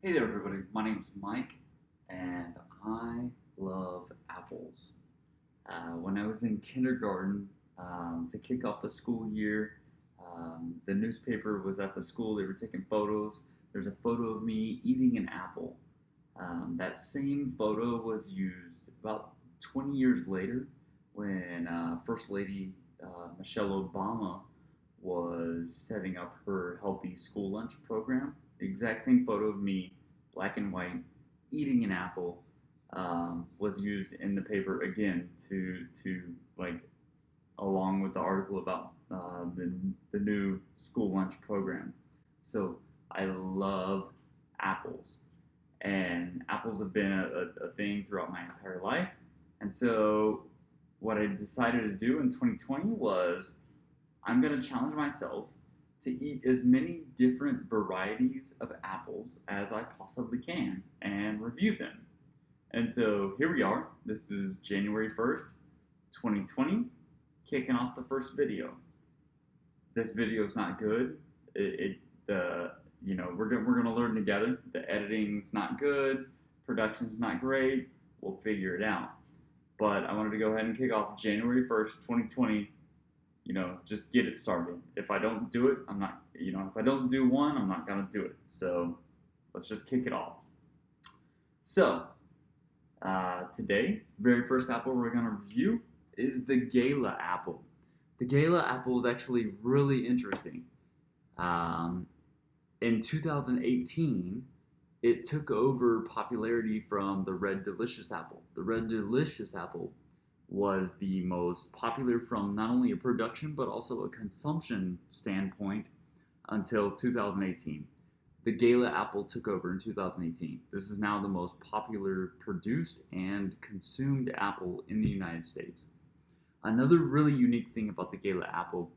Hey there, everybody. My name's Mike, and I love apples. When I was in kindergarten, to kick off the school year, the newspaper was at the school. They were taking photos. There's a photo of me eating an apple. That same photo was used about 20 years later when First Lady Michelle Obama was setting up her healthy school lunch program. The exact same photo of me, black and white, eating an apple, was used in the paper again to like along with the article about the new school lunch program. So I love apples, and apples have been a thing throughout my entire life. And so what I decided to do in 2020 was I'm going to challenge myself to eat as many different varieties of apples as I possibly can and review them. And so here we are. This is January 1st, 2020, kicking off the first video. This video is not good. The we're gonna learn together. The editing's not good. Production's not great. We'll figure it out. But I wanted to go ahead and kick off January 1st, 2020. Just get it started. If I don't do it, I'm not, if I don't do one, I'm not gonna do it. So let's just kick it off. So today, very first apple we're gonna review is the Gala apple. The Gala apple is actually really interesting. Um, in 2018, it took over popularity from the Red Delicious apple. The Red Delicious apple was the most popular from not only a production but also a consumption standpoint until 2018. The Gala apple took over in 2018. This is now the most popular produced and consumed apple in the United States. Another really unique thing about the Gala apple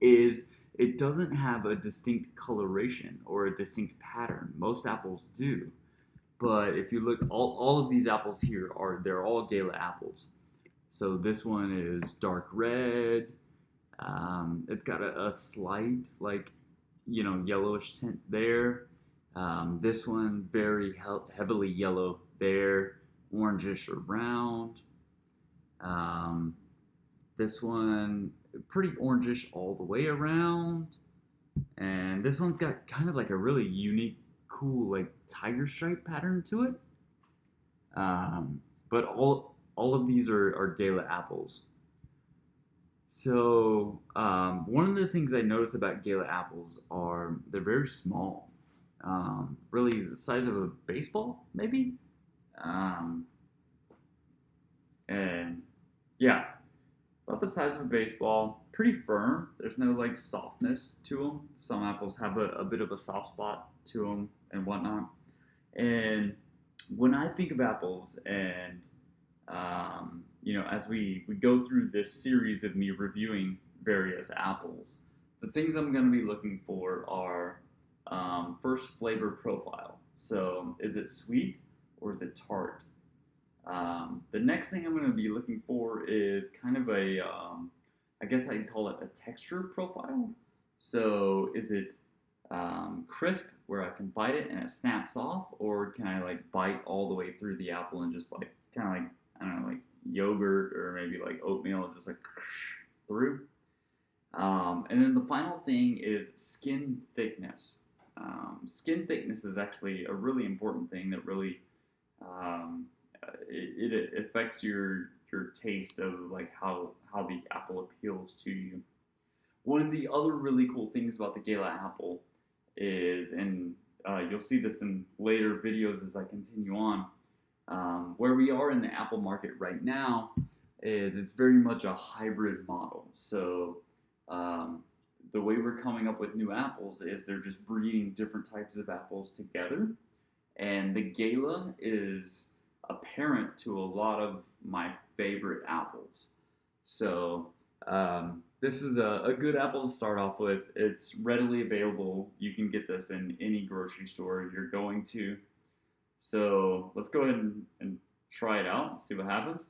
is it doesn't have a distinct coloration or a distinct pattern. Most apples do. But if you look, all of these apples here they're all Gala apples. So this one is dark red. It's got a slight yellowish tint there. This one very heavily yellow there, orangish around. This one pretty orangish all the way around, and this one's got kind of like a really unique, cool like tiger stripe pattern to it. But all of these are Gala apples. So one of the things I notice about Gala apples are they're very small, really the size of a baseball, maybe. Um, and yeah, about the size of a baseball, pretty firm. There's no like softness to them. Some apples have a bit of a soft spot to them and whatnot. And when I think of apples, and as we go through this series of me reviewing various apples, the things I'm going to be looking for are first flavor profile. So is it sweet or is it tart? The next thing I'm going to be looking for is kind of I guess I'd call it a texture profile. So is it crisp where I can bite it and it snaps off, or can I like bite all the way through the apple and just like kind of like, I don't know, like yogurt or maybe like oatmeal, just like through. And then the final thing is skin thickness. Skin thickness is actually a really important thing that really um, it affects your taste of like how the apple appeals to you. One of the other really cool things about the Gala apple is, and you'll see this in later videos as I continue on, where we are in the apple market right now is it's very much a hybrid model. So the way we're coming up with new apples is they're just breeding different types of apples together. And the Gala is apparent to a lot of my favorite apples. So this is a good apple to start off with. It's readily available. You can get this in any grocery store you're going to. So let's go ahead and try it out and see what happens.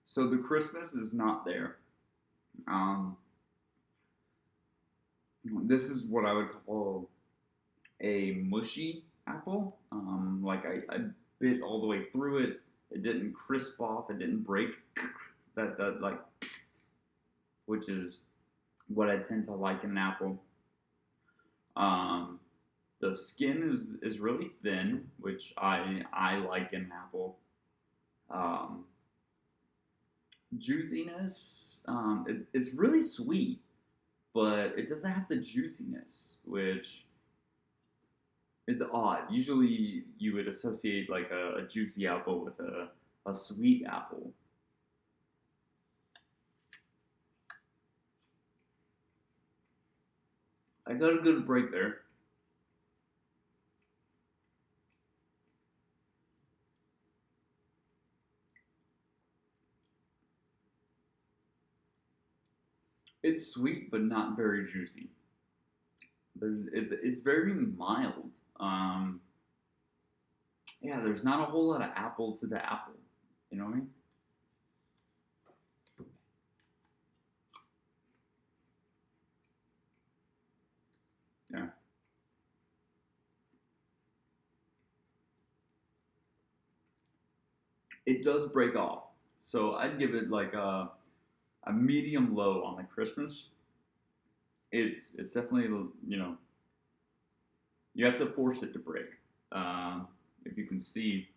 So the crispness is not there. Um, this is what I would call a mushy apple. Like I bit all the way through it. It didn't crisp off. It didn't break. That like, which is what I tend to like in an apple. Um, the skin is really thin, which I like in an apple. Um, Juiciness, it's really sweet, but it doesn't have the juiciness, which is odd. Usually, you would associate like a juicy apple with a sweet apple. I got a good break there. It's sweet, but not very juicy. It's very mild. Yeah, there's not a whole lot of apple to the apple. You know what I mean? Yeah. It does break off. So I'd give it like a medium low on the Crispness. It's definitely, you have to force it to break. If you can see,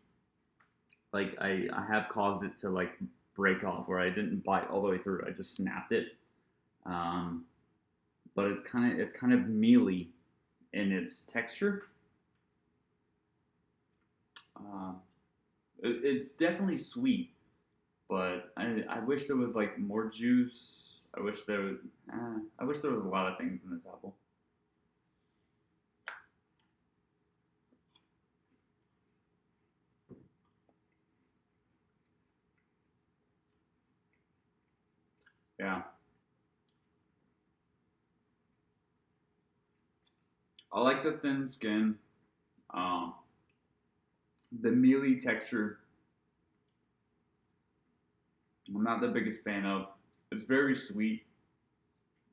like I have caused it to like break off where I didn't bite all the way through. I just snapped it. Um, but it's kind of mealy in its texture. Uh, it's definitely sweet, but I wish there was like more juice. I wish there was a lot of things in this apple. Yeah, I like the thin skin. Um, the mealy texture, I'm not the biggest fan of. It's very sweet.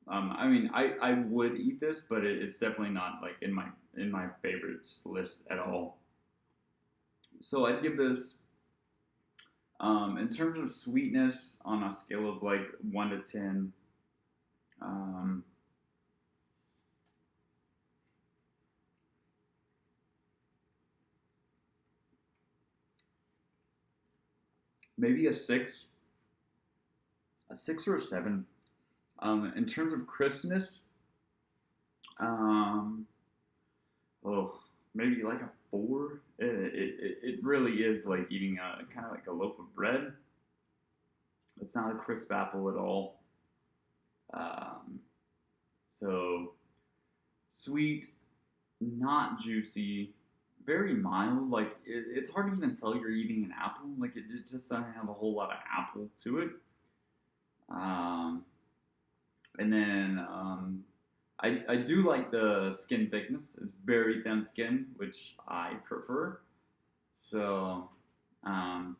I mean, I would eat this, but it's definitely not like in my favorites list at all. So I'd give this, in terms of sweetness, on a scale of like 1 to 10. Um, Maybe a six or a seven. In terms of crispness, um, oh, maybe like a four. It really is like eating a kind of like a loaf of bread. It's not a crisp apple at all. Um, so sweet, not juicy, very mild. Like it's hard to even tell you're eating an apple. Like it just doesn't have a whole lot of apple to it. Um, and then I do like the skin thickness. It's very thin skin, which I prefer. So um,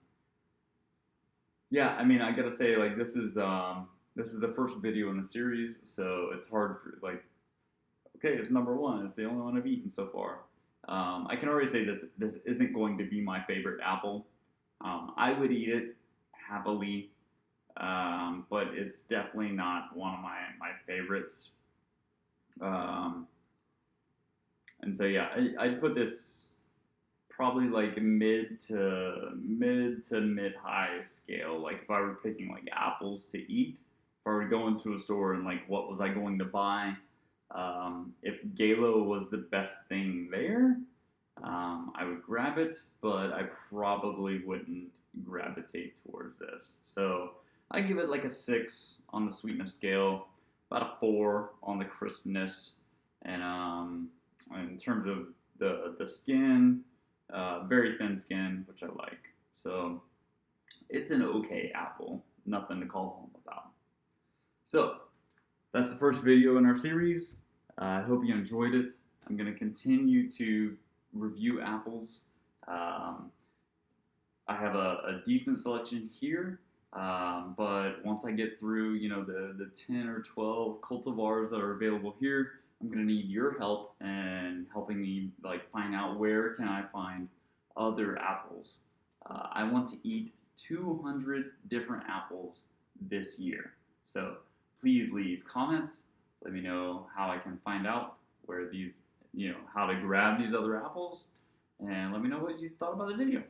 yeah, I mean I gotta say like this is the first video in the series, so it's hard for like okay, it's number one. It's the only one I've eaten so far. I can already say this isn't going to be my favorite apple. I would eat it happily, but it's definitely not one of my favorites. Um, and so yeah, I'd put this probably like mid high scale. Like if I were picking like apples to eat, if I were to go into a store and like what was I going to buy, if Gala was the best thing there, I would grab it, but I probably wouldn't gravitate towards this. So I give it like a six on the sweetness scale, about a four on the crispness, and in terms of the skin, very thin skin, which I like. So it's an okay apple, nothing to call home about. So that's the first video in our series. I hope you enjoyed it. I'm going to continue to review apples. I have a decent selection here, But once I get through, the 10 or 12 cultivars that are available here, I'm gonna need your help and helping me like find out where can I find other apples. I want to eat 200 different apples this year. So please leave comments. Let me know how I can find out where these, how to grab these other apples, and let me know what you thought about the video.